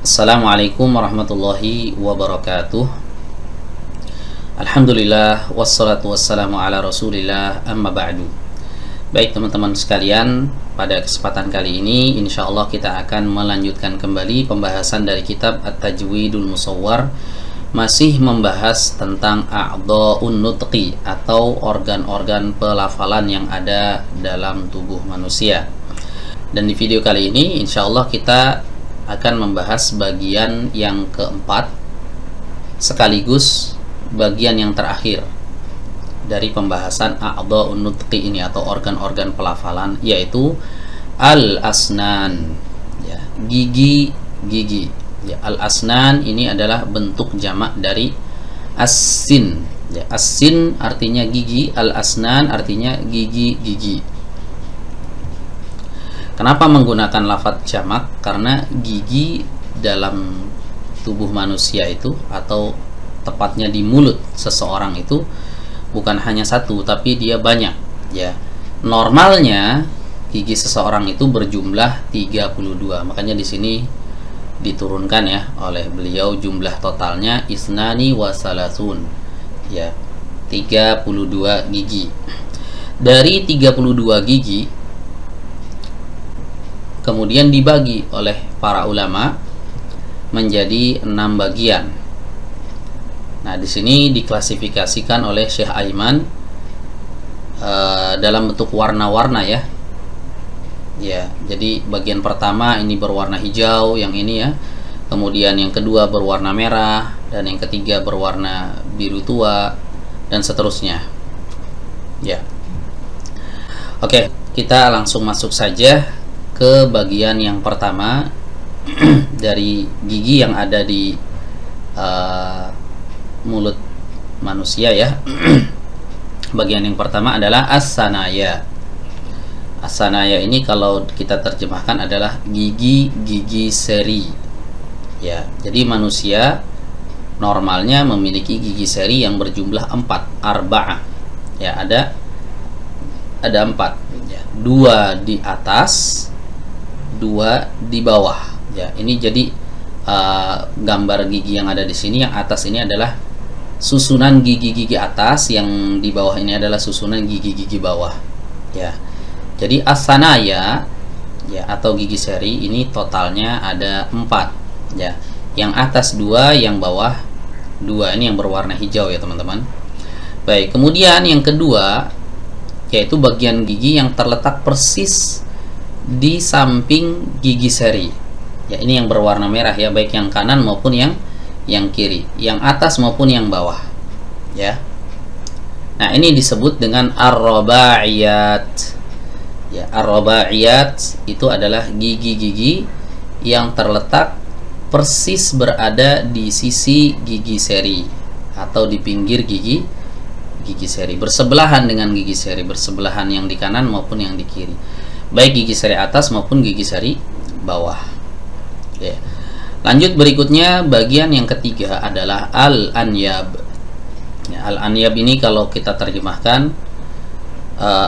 Assalamualaikum warahmatullahi wabarakatuh. Alhamdulillah wassalatu wassalamu ala rasulillah amma ba'du. Baik teman-teman sekalian, pada kesempatan kali ini insyaallah kita akan melanjutkan kembali pembahasan dari kitab At-Tajwidul Musawwar, masih membahas tentang a'dha'un nutqi atau organ-organ pelafalan yang ada dalam tubuh manusia. Dan di video kali ini insyaallah kita akan membahas bagian yang keempat sekaligus bagian yang terakhir dari pembahasan a'dha'un nutqi ini atau organ-organ pelafalan, yaitu al-asnan, ya, gigi-gigi. Ya, al-asnan ini adalah bentuk jamak dari as-sin. Ya, as-sin artinya gigi, al-asnan artinya gigi-gigi. Kenapa menggunakan lafadz jamak? Karena gigi dalam tubuh manusia itu, atau tepatnya di mulut seseorang itu, bukan hanya satu, tapi dia banyak. Ya, normalnya gigi seseorang itu berjumlah 32. Makanya di sini diturunkan ya oleh beliau jumlah totalnya isnani wasalasun. Ya, 32 gigi. Dari 32 gigi kemudian dibagi oleh para ulama menjadi 6 bagian. Nah, di sini diklasifikasikan oleh Syekh Aiman dalam bentuk warna-warna ya. Ya, jadi bagian pertama ini berwarna hijau, yang ini ya. Kemudian yang kedua berwarna merah, dan yang ketiga berwarna biru tua, dan seterusnya. Ya. Oke, kita langsung masuk saja ke bagian yang pertama dari gigi yang ada di mulut manusia ya. Bagian yang pertama adalah as-sanaya. As-sanaya ini kalau kita terjemahkan adalah gigi-gigi seri. Ya, jadi manusia normalnya memiliki gigi seri yang berjumlah 4, arba'ah. Ya, ada 4. Ya, 2 di atas, 2 di bawah. Ya, ini jadi gambar gigi yang ada di sini. Yang atas ini adalah susunan gigi-gigi atas, yang di bawah ini adalah susunan gigi-gigi bawah. Ya, jadi as-sanaya ya atau gigi seri ini totalnya ada 4. Ya, yang atas 2, yang bawah 2. Ini yang berwarna hijau ya teman-teman. Baik, kemudian yang kedua yaitu bagian gigi yang terletak persis di samping gigi seri. Ya, ini yang berwarna merah ya, baik yang kanan maupun yang kiri, yang atas maupun yang bawah. Ya. Nah, ini disebut dengan ar-rabaiyat. Ya, ar-rabaiyat itu adalah gigi-gigi yang terletak persis berada di sisi gigi seri atau di pinggir gigi seri, bersebelahan dengan gigi seri, bersebelahan yang di kanan maupun yang di kiri, baik gigi seri atas maupun gigi seri bawah. Ya. Lanjut berikutnya, bagian yang ketiga adalah al-anyab. Ya, al-anyab ini kalau kita terjemahkan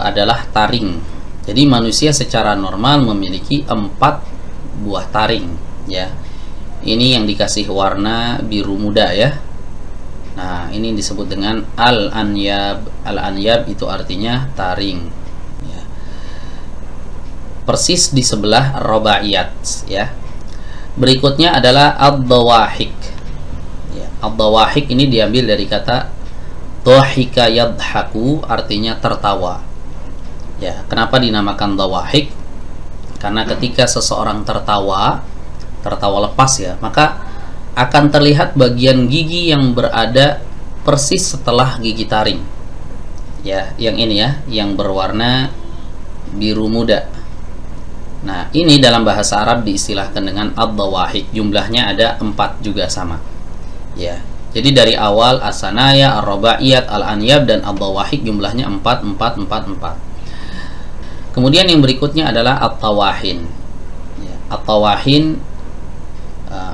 adalah taring. Jadi manusia secara normal memiliki 4 buah taring. Ya, ini yang dikasih warna biru muda ya. Nah, ini disebut dengan al-anyab. Al-anyab itu artinya taring. Ya. Persis di sebelah robaiyat ya. Berikutnya adalah ad-dawahik. Ya, ad-dawahik ini diambil dari kata dhahika yadhaku, artinya tertawa. Ya, kenapa dinamakan dawahik? Karena ketika seseorang tertawa lepas ya, maka akan terlihat bagian gigi yang berada persis setelah gigi taring. Ya, yang ini ya, yang berwarna biru muda. Nah, ini dalam bahasa Arab diistilahkan dengan ad-dawahik. Jumlahnya ada 4 juga sama. Ya. Jadi dari awal as-sanaya, ar-rabaiyat, al-anyab dan ad-dawahik jumlahnya 4. Kemudian yang berikutnya adalah at-tawahin. Ya, at-tawahin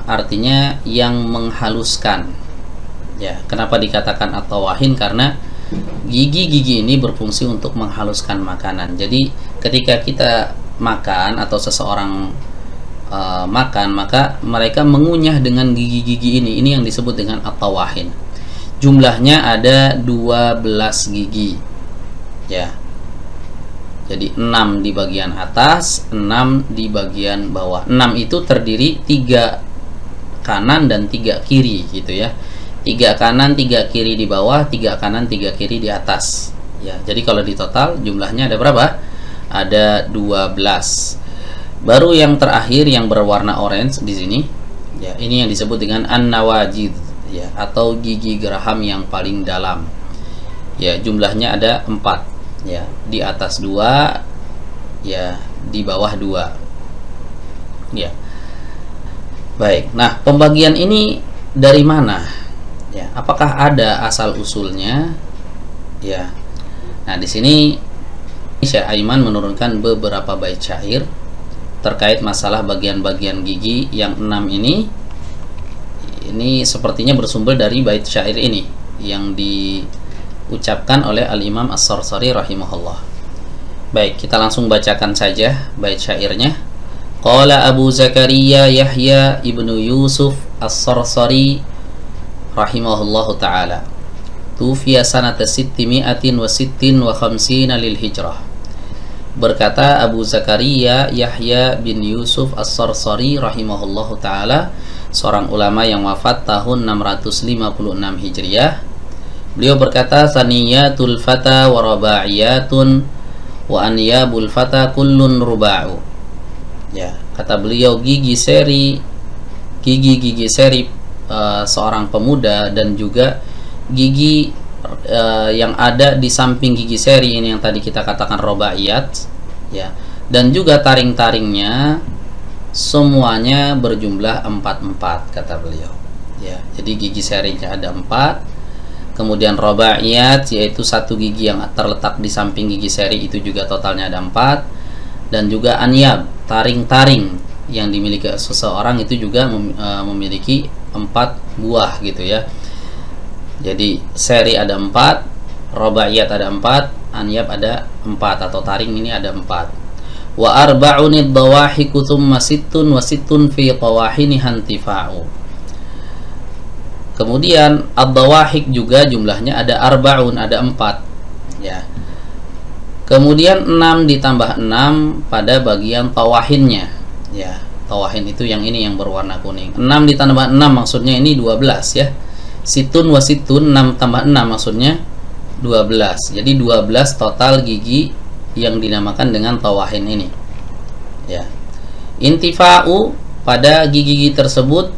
artinya yang menghaluskan. Ya, kenapa dikatakan at-tawahin? Karena gigi-gigi ini berfungsi untuk menghaluskan makanan. Jadi ketika kita makan atau seseorang makan, maka mereka mengunyah dengan gigi-gigi ini. Ini yang disebut dengan at-tawahin. Jumlahnya ada 12 gigi. Ya. Jadi 6 di bagian atas, 6 di bagian bawah. 6 itu terdiri 3 kanan dan 3 kiri gitu ya. 3 kanan, 3 kiri di bawah, 3 kanan, 3 kiri di atas. Ya, jadi kalau di total jumlahnya ada berapa? Ada 12. Baru yang terakhir yang berwarna orange di sini. Ya, ini yang disebut dengan an-nawajid ya, atau gigi geraham yang paling dalam. Ya, jumlahnya ada 4. Ya, di atas 2, ya, di bawah 2. Ya. Baik. Nah, pembagian ini dari mana? Ya, apakah ada asal usulnya? Ya. Nah, di sini Syekh Aiman menurunkan beberapa bait syair terkait masalah bagian-bagian gigi yang 6 ini. Ini sepertinya bersumber dari bait syair ini yang diucapkan oleh Al-Imam As-Sarsari rahimahullah. Baik, kita langsung bacakan saja bait syairnya. Qala Abu Zakaria Yahya ibnu Yusuf As-Sarsari rahimahullahu ta'ala, tufiya sanata 656 lil hijrah. Berkata Abu Zakaria Yahya bin Yusuf As-Sarsari rahimahullahu ta'ala, seorang ulama yang wafat tahun 656 Hijriah. Beliau berkata, saniyatul fata wa raba'iyatun wa anyabul fata kullun ruba'u. Ya, kata beliau, gigi seri seorang pemuda dan juga gigi yang ada di samping gigi seri ini yang tadi kita katakan robaiyat, ya, dan juga taring-taringnya semuanya berjumlah 4 kata beliau. Ya, jadi gigi serinya ada 4. Kemudian robaiyat, yaitu satu gigi yang terletak di samping gigi seri, itu juga totalnya ada 4. Dan juga anyab, taring-taring yang dimiliki seseorang itu juga memiliki 4 buah gitu ya. Jadi seri ada 4, robaiyat ada 4, anyab ada 4, atau taring ini ada 4. Wa arba'unid dawahiku thumma sittun wa sittun fi tawahini hantifa'u. Kemudian ad-dawahik juga jumlahnya ada arba'un, ada 4 ya. Kemudian 6 ditambah 6 pada bagian tawahinnya ya. Tawahin itu yang ini yang berwarna kuning. 6 ditambah 6 maksudnya ini 12 ya. Situn wa situn, 6 tambah 6 maksudnya 12. Jadi 12 total gigi yang dinamakan dengan tawahin ini ya. Intifa'u, pada gigi-gigi tersebut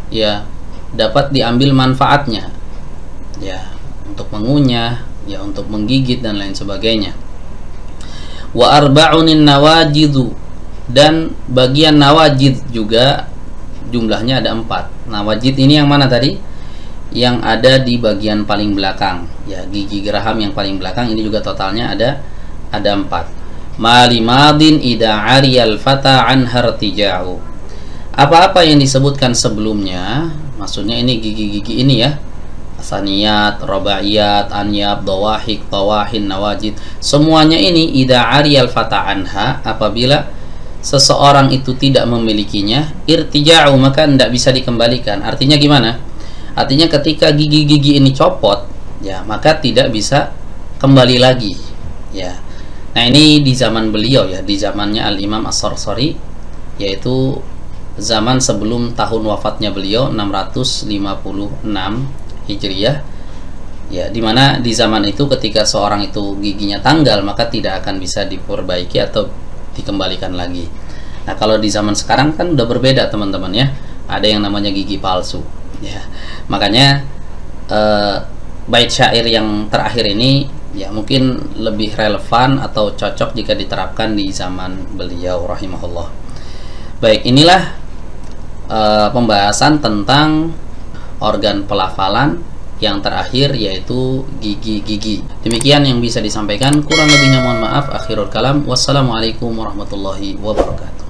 ya dapat diambil manfaatnya ya, untuk mengunyah ya, untuk menggigit dan lain sebagainya. Wa arba'unin nawajidu, dan bagian nawajid juga jumlahnya ada 4. Nawajid ini yang mana tadi? Yang ada di bagian paling belakang ya, gigi geraham yang paling belakang ini juga totalnya ada 4. Malimadin ida ariyal fata an hartija'u. Apa-apa yang disebutkan sebelumnya, maksudnya ini gigi-gigi ini ya, asaniyat, robaiyat, anyab, dawahik, tawahin, nawajid, semuanya ini ida ariyal fata anha, apabila seseorang itu tidak memilikinya, irtija'u, maka tidak bisa dikembalikan. Artinya gimana? Artinya ketika gigi-gigi ini copot ya, maka tidak bisa kembali lagi ya. Nah, ini di zaman beliau ya, di zamannya Al-Imam As-Sarsari, yaitu zaman sebelum tahun wafatnya beliau 656 Hijriyah ya, dimana di zaman itu ketika seorang itu giginya tanggal, maka tidak akan bisa diperbaiki atau dikembalikan lagi. Nah, kalau di zaman sekarang kan udah berbeda teman-teman ya, ada yang namanya gigi palsu ya. Makanya bait syair yang terakhir ini ya mungkin lebih relevan atau cocok jika diterapkan di zaman beliau rahimahullah. Baik, inilah pembahasan tentang organ pelafalan yang terakhir, yaitu gigi-gigi. Demikian yang bisa disampaikan, kurang lebihnya mohon maaf. Akhirul kalam, wassalamualaikum warahmatullahi wabarakatuh.